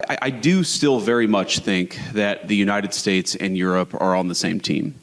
I do still very much think that the United States and Europe are on the same team.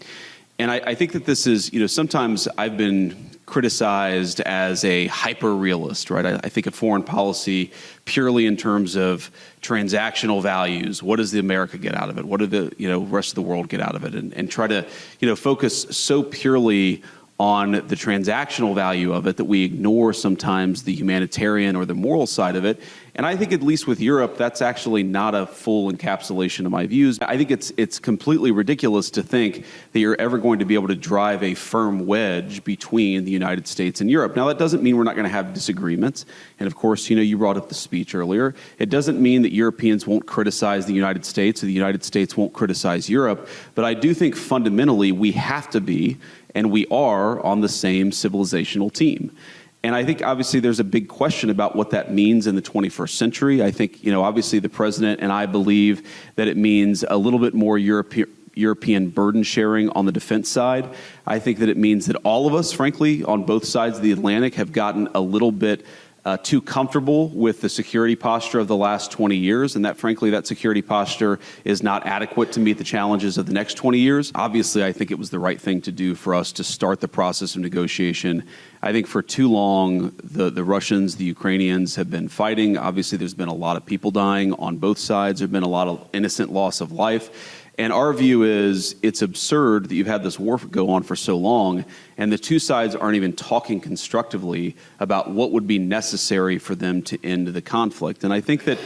And I think that this is, sometimes I've been criticized as a hyper-realist, right? I think of foreign policy purely in terms of transactional values. What does the America get out of it? What do the rest of the world get out of it? And try to focus so purely on the transactional value of it that we ignore sometimes the humanitarian or the moral side of it. And I think at least with Europe, that's actually not a full encapsulation of my views. I think it's completely ridiculous to think that you're ever going to be able to drive a firm wedge between the United States and Europe. Now, that doesn't mean we're not going to have disagreements. And of course, you brought up the speech earlier. It doesn't mean that Europeans won't criticize the United States or the United States won't criticize Europe. But I do think fundamentally we have to be, and we are, on the same civilizational team. And I think obviously there's a big question about what that means in the 21st century. I think, obviously the president and I believe that it means a little bit more European burden sharing on the defense side. I think that it means that all of us, frankly, on both sides of the Atlantic have gotten a little bit too comfortable with the security posture of the last 20 years, and that, frankly, that security posture is not adequate to meet the challenges of the next 20 years. Obviously, I think it was the right thing to do for us to start the process of negotiation. I think for too long, the Russians, the Ukrainians have been fighting. Obviously, there's been a lot of people dying on both sides. There's been a lot of innocent loss of life. And our view is it's absurd that you've had this war go on for so long, and the two sides aren't even talking constructively about what would be necessary for them to end the conflict. And I think that,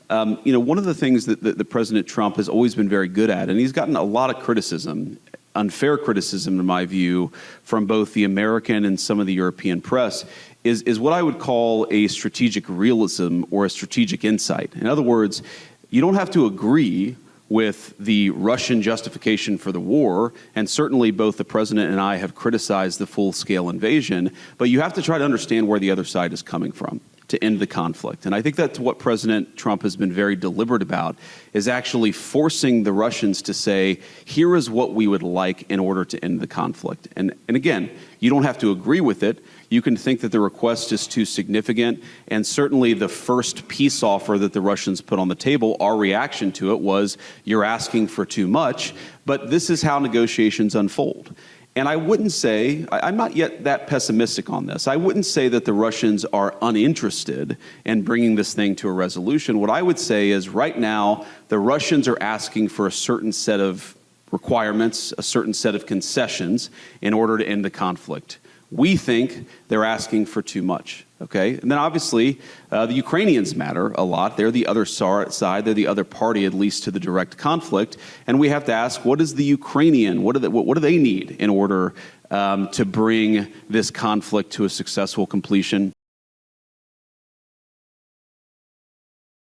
one of the things that President Trump has always been very good at, and he's gotten a lot of criticism, unfair criticism in my view, from both the American and some of the European press, is what I would call a strategic realism or a strategic insight. In other words, you don't have to agree with the Russian justification for the war, and certainly both the president and I have criticized the full-scale invasion, but you have to try to understand where the other side is coming from to end the conflict. And I think that's what President Trump has been very deliberate about, is actually forcing the Russians to say, here is what we would like in order to end the conflict. And again, you don't have to agree with it. You can think that the request is too significant, and certainly the first peace offer that the Russians put on the table, our reaction to it was, you're asking for too much, but this is how negotiations unfold. And I wouldn't say, I'm not yet that pessimistic on this, I wouldn't say that the Russians are uninterested in bringing this thing to a resolution. What I would say is right now, the Russians are asking for a certain set of requirements, a certain set of concessions in order to end the conflict. We think they're asking for too much, okay? And then obviously, the Ukrainians matter a lot. They're the other side. They're the other party, at least to the direct conflict. And we have to ask, what is the Ukrainian, what do they need in order to bring this conflict to a successful completion?